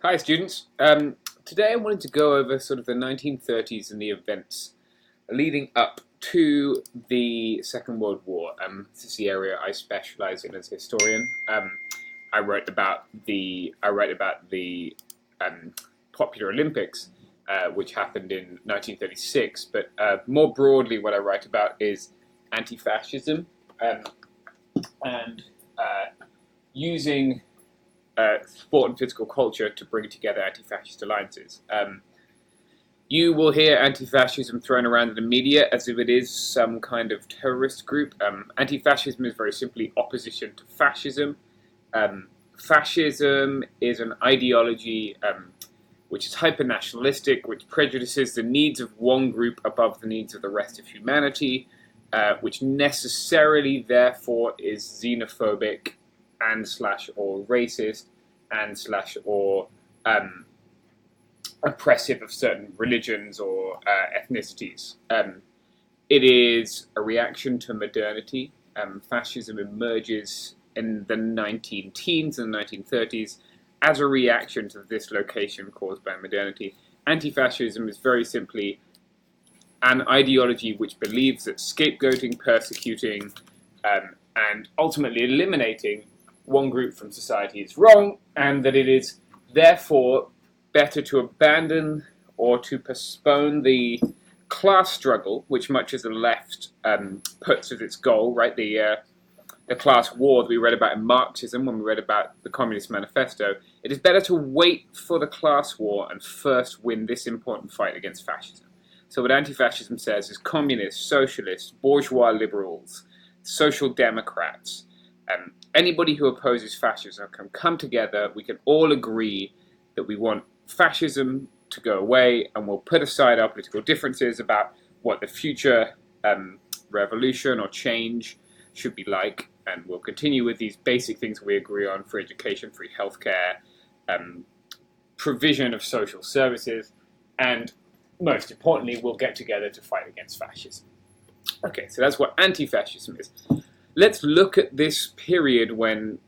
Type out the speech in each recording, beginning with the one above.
Hi, students. Today I wanted to go over sort of the 1930s and the events leading up to the Second World War. This is the area I specialize in as a historian. I write about the Popular Olympics, which happened in 1936. But more broadly, what I write about is anti-fascism and using sport and physical culture to bring together anti-fascist alliances. You will hear anti-fascism thrown around in the media as if it is some kind of terrorist group. Anti-fascism is very simply opposition to fascism. Fascism is an ideology which is hyper-nationalistic, which prejudices the needs of one group above the needs of the rest of humanity, which necessarily, therefore, is xenophobic and/or racist and/or oppressive of certain religions or ethnicities. It is a reaction to modernity. Fascism emerges in the 19 teens and 1930s as a reaction to the dislocation caused by modernity. Anti-fascism is very simply an ideology which believes that scapegoating, persecuting, and ultimately eliminating one group from society is wrong, and that it is therefore better to abandon or to postpone the class struggle, which much of the left puts as its goal, right? The class war that we read about in Marxism when we read about the Communist Manifesto. It is better to wait for the class war and first win this important fight against fascism. So what anti-fascism says is communists, socialists, bourgeois liberals, social democrats, anybody who opposes fascism can come together. We can all agree that we want fascism to go away, and we'll put aside our political differences about what the future revolution or change should be like, and we'll continue with these basic things we agree on: free education, free healthcare, provision of social services, and most importantly, we'll get together to fight against fascism. Okay, so that's what anti-fascism is. Let's look at this period when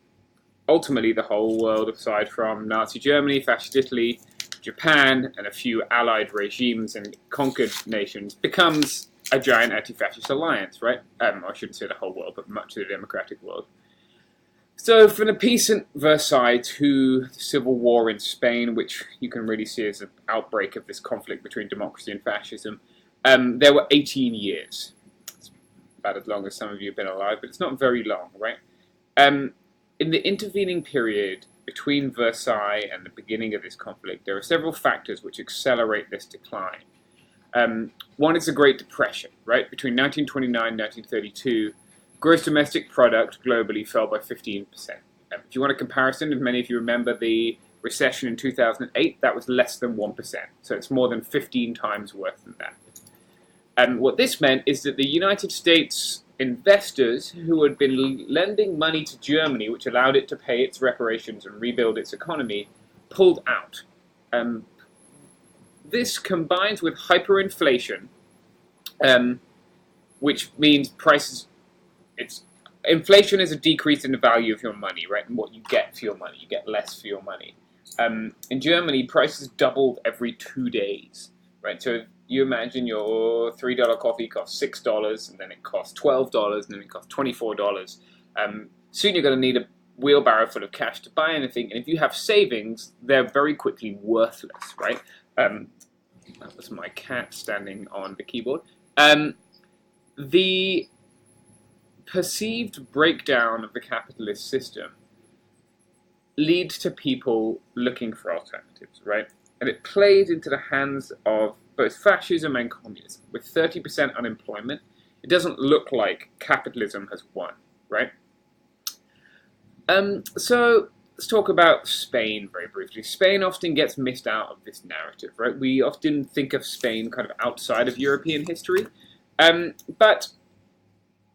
ultimately the whole world, aside from Nazi Germany, fascist Italy, Japan, and a few allied regimes and conquered nations, becomes a giant anti-fascist alliance, right? I shouldn't say the whole world, but much of the democratic world. So from the peace at Versailles to the civil war in Spain, which you can really see as an outbreak of this conflict between democracy and fascism, there were 18 years. It's about as long as some of you have been alive, but it's not very long, right? In the intervening period between Versailles and the beginning of this conflict, there are several factors which accelerate this decline. One is the Great Depression, right? Between 1929 and 1932, gross domestic product globally fell by 15%. If you want a comparison, if many of you remember the recession in 2008, that was less than 1%. So it's more than 15 times worse than that. And what this meant is that the United States investors who had been lending money to Germany, which allowed it to pay its reparations and rebuild its economy, pulled out. This combines with hyperinflation, which means prices. Inflation is a decrease in the value of your money, right? And what you get for your money, you get less for your money. In Germany, prices doubled every 2 days, right? So you imagine your $3 coffee costs $6, and then it costs $12, and then it costs $24. Soon you're going to need a wheelbarrow full of cash to buy anything, and if you have savings, they're very quickly worthless, right? That was my cat standing on the keyboard. The perceived breakdown of the capitalist system leads to people looking for alternatives, right? And it plays into the hands of both fascism and communism. With 30% unemployment, it doesn't look like capitalism has won, right? So let's talk about Spain very briefly. Spain often gets missed out of this narrative, right? We often think of Spain kind of outside of European history, but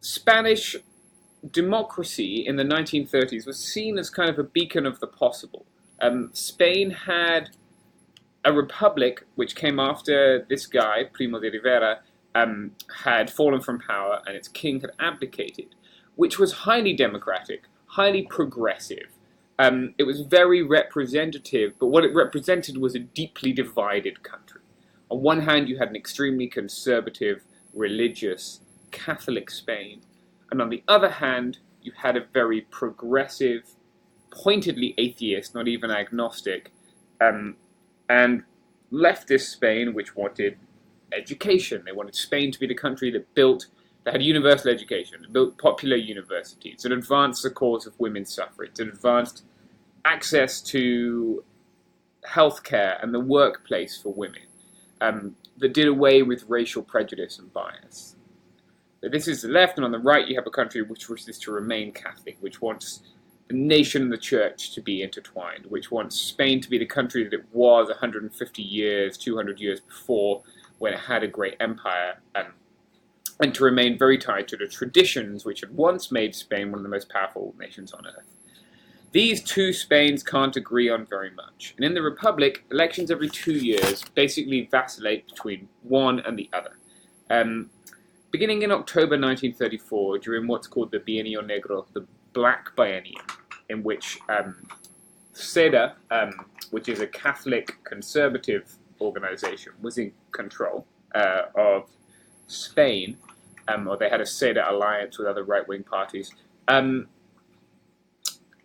Spanish democracy in the 1930s was seen as kind of a beacon of the possible. Spain had a republic which came after this guy, Primo de Rivera, had fallen from power and its king had abdicated, which was highly democratic, highly progressive, It was very representative, but what it represented was a deeply divided country. On one hand, you had an extremely conservative, religious, Catholic Spain, and on the other hand, you had a very progressive, pointedly atheist, not even agnostic, and leftist Spain, which wanted education. They wanted Spain to be the country that had universal education, that built popular universities, that advanced the cause of women's suffrage, that advanced access to healthcare and the workplace for women, that did away with racial prejudice and bias. So this is the left, and on the right you have a country which wishes to remain Catholic, which wants the nation and the church to be intertwined, which wants Spain to be the country that it was 150 years, 200 years before, when it had a great empire, and to remain very tied to the traditions which had once made Spain one of the most powerful nations on earth. These two Spains can't agree on very much, and in the Republic, elections every 2 years basically vacillate between one and the other. Beginning in October 1934, during what's called the Bienio Negro, the Black Biennium, in which CEDA, which is a Catholic conservative organization, was in control of Spain, or they had a CEDA alliance with other right-wing parties.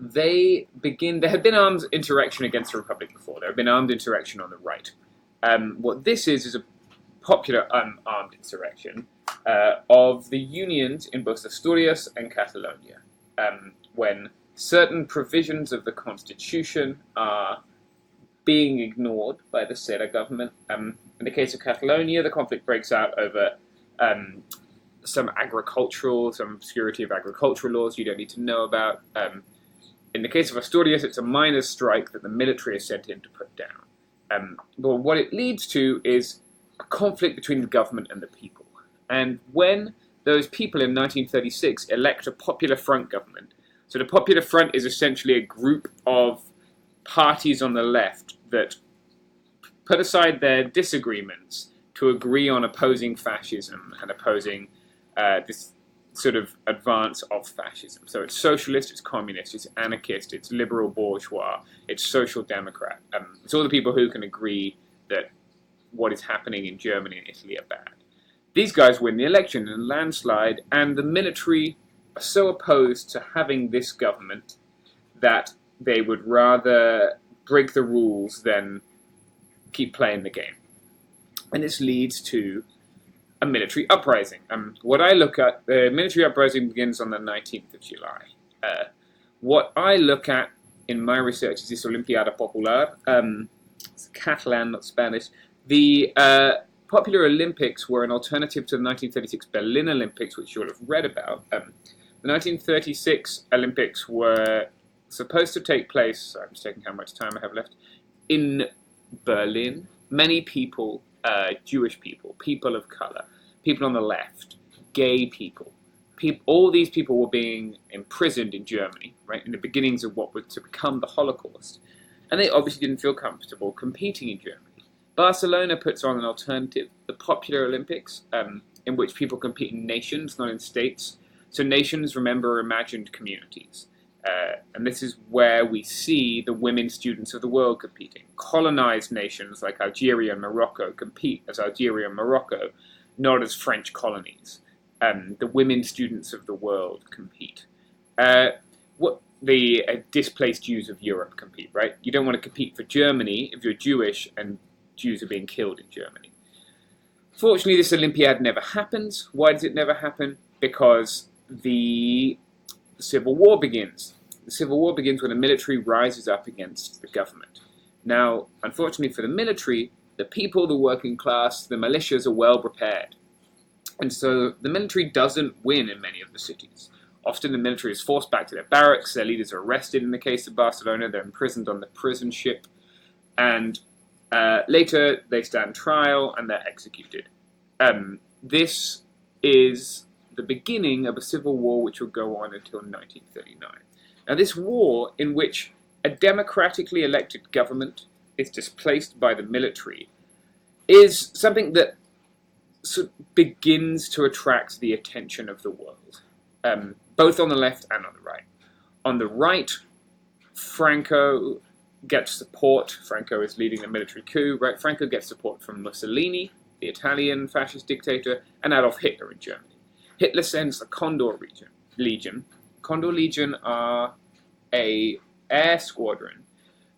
There had been armed insurrection against the Republic before. There had been armed insurrection on the right. What this is a popular armed insurrection of the unions in both Asturias and Catalonia, when certain provisions of the constitution are being ignored by the CEDA government. In the case of Catalonia, the conflict breaks out over some obscurity of agricultural laws you don't need to know about. In the case of Asturias, it's a miners' strike that the military is sent in to put down. But what it leads to is a conflict between the government and the people. And when those people in 1936 elect a Popular Front government, so the Popular Front is essentially a group of parties on the left that put aside their disagreements to agree on opposing fascism and opposing this sort of advance of fascism. So it's socialist, it's communist, it's anarchist, it's liberal bourgeois, it's social democrat. It's all the people who can agree that what is happening in Germany and Italy are bad. These guys win the election in a landslide, and the military are so opposed to having this government that they would rather break the rules than keep playing the game. And this leads to a military uprising. What I look at, the military uprising begins on the 19th of July. What I look at in my research is this Olimpiada Popular. It's Catalan, not Spanish. The Popular Olympics were an alternative to the 1936 Berlin Olympics, which you'll have read about. The 1936 Olympics were supposed to take place, sorry, I'm just checking how much time I have left, in Berlin. Many people, Jewish people, people of color, people on the left, gay people, all these people were being imprisoned in Germany, right, in the beginnings of what was to become the Holocaust. And they obviously didn't feel comfortable competing in Germany. Barcelona puts on an alternative, the Popular Olympics, in which people compete in nations, not in states. So nations, remember, are imagined communities. And this is where we see the women students of the world competing. Colonized nations like Algeria and Morocco compete as Algeria and Morocco, not as French colonies. The women students of the world compete. The displaced Jews of Europe compete, right? You don't want to compete for Germany if you're Jewish and Jews are being killed in Germany. Fortunately, this Olympiad never happens. Why does it never happen? Because the Civil War begins. The Civil War begins when the military rises up against the government. Now, unfortunately for the military, the people, the working class, the militias are well prepared. And so the military doesn't win in many of the cities. Often the military is forced back to their barracks, their leaders are arrested in the case of Barcelona, they're imprisoned on the prison ship, and later they stand trial and they're executed. This is the beginning of a civil war which will go on until 1939. Now this war, in which a democratically elected government is displaced by the military, is something that begins to attract the attention of the world, both on the left and on the right. On the right, Franco gets support. Franco is leading the military coup, right? Franco gets support from Mussolini, the Italian fascist dictator, and Adolf Hitler in Germany. Hitler sends the Condor Legion. Condor Legion are a air squadron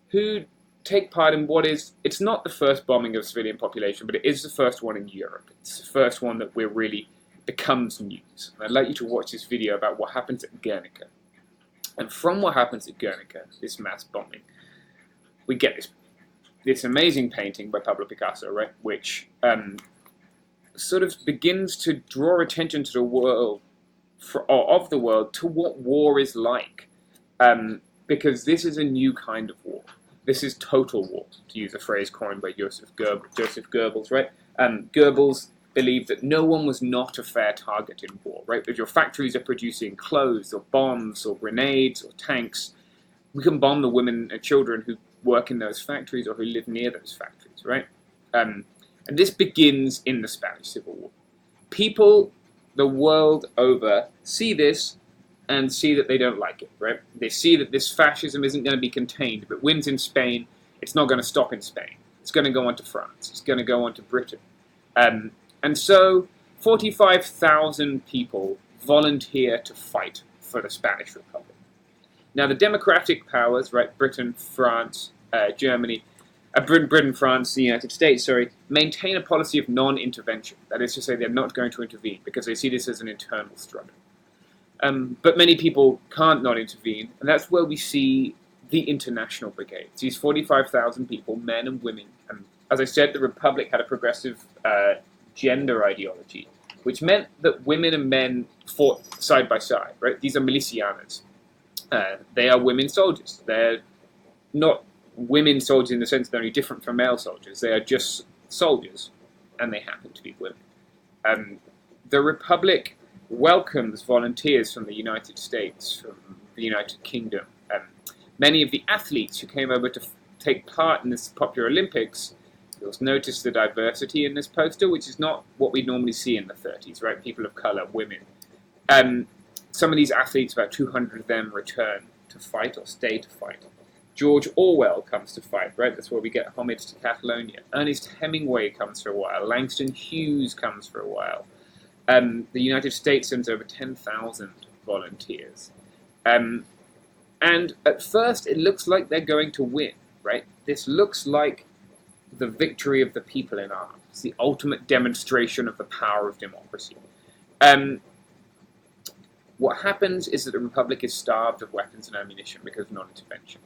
who take part in what is, it's not the first bombing of civilian population, but it is the first one in Europe. It's the first one that really becomes news. And I'd like you to watch this video about what happens at Guernica. And from what happens at Guernica, this mass bombing, we get this amazing painting by Pablo Picasso, right, which sort of begins to draw attention to the world, of the world, to what war is like. Because this is a new kind of war. This is total war, to use a phrase coined by Joseph Goebbels, right? Goebbels believed that no one was not a fair target in war, right? If your factories are producing clothes or bombs or grenades or tanks, we can bomb the women and children who work in those factories or who live near those factories, right? And this begins in the Spanish Civil War. People the world over see this and see that they don't like it, right? They see that this fascism isn't going to be contained. If it wins in Spain, it's not going to stop in Spain. It's going to go on to France. It's going to go on to Britain. And so 45,000 people volunteer to fight for the Spanish Republic. Now the democratic powers, right, Britain, France, Germany, Britain, France, the United States, maintain a policy of non-intervention. That is to say, they're not going to intervene because they see this as an internal struggle. But many people can't not intervene, and that's where we see the International Brigades. These 45,000 people, men and women. And as I said, the Republic had a progressive gender ideology, which meant that women and men fought side by side, right? These are milicianas. They are women soldiers. They're not women soldiers in the sense they're only different from male soldiers. They are just soldiers, and they happen to be women. The Republic welcomes volunteers from the United States, from the United Kingdom. Many of the athletes who came over to take part in this popular Olympics, you'll notice the diversity in this poster, which is not what we normally see in the 30s, right? People of color, women. Some of these athletes, about 200 of them, return to fight or stay to fight. George Orwell comes to fight, right? That's where we get homage to Catalonia. Ernest Hemingway comes for a while. Langston Hughes comes for a while. The United States sends over 10,000 volunteers. And at first, it looks like they're going to win, right? This looks like the victory of the people in arms, the ultimate demonstration of the power of democracy. What happens is that the Republic is starved of weapons and ammunition because of non-intervention.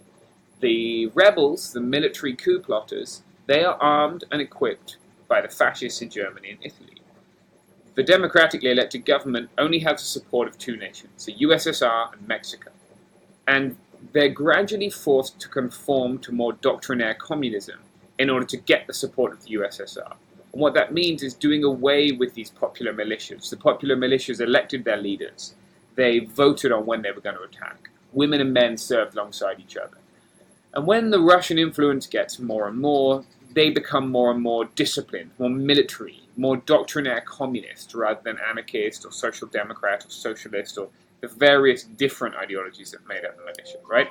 The rebels, the military coup plotters, they are armed and equipped by the fascists in Germany and Italy. The democratically elected government only has the support of two nations, the USSR and Mexico. And they're gradually forced to conform to more doctrinaire communism in order to get the support of the USSR. And what that means is doing away with these popular militias. The popular militias elected their leaders. They voted on when they were going to attack. Women and men served alongside each other. And when the Russian influence gets more and more, they become more and more disciplined, more military, more doctrinaire communist rather than anarchist or social democrat or socialist or the various different ideologies that made up the militia, right?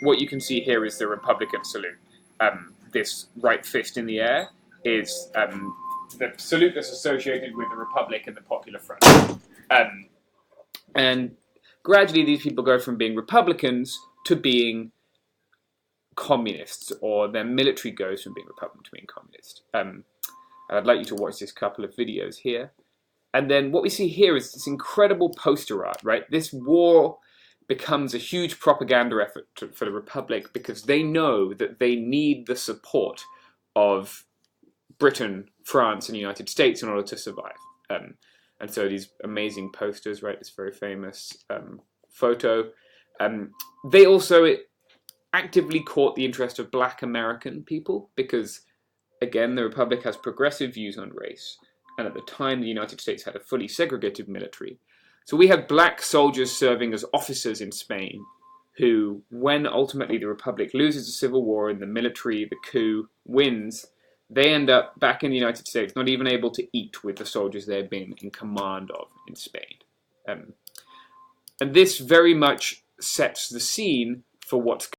What you can see here is the Republican salute. This right fist in the air is the salute that's associated with the Republic and the Popular Front. And gradually these people go from being Republicans to being communists, or their military goes from being Republican to being communist. I'd like you to watch this couple of videos here. And then what we see here is this incredible poster art, right? This war becomes a huge propaganda effort for the Republic because they know that they need the support of Britain, France, and the United States in order to survive. And so these amazing posters, right? This very famous photo. They also actively caught the interest of Black American people because, again, the Republic has progressive views on race. And at the time, the United States had a fully segregated military. So we have black soldiers serving as officers in Spain who, when ultimately the Republic loses the Civil War and the military, the coup, wins, they end up back in the United States, not even able to eat with the soldiers they've been in command of in Spain. And this very much sets the scene for what's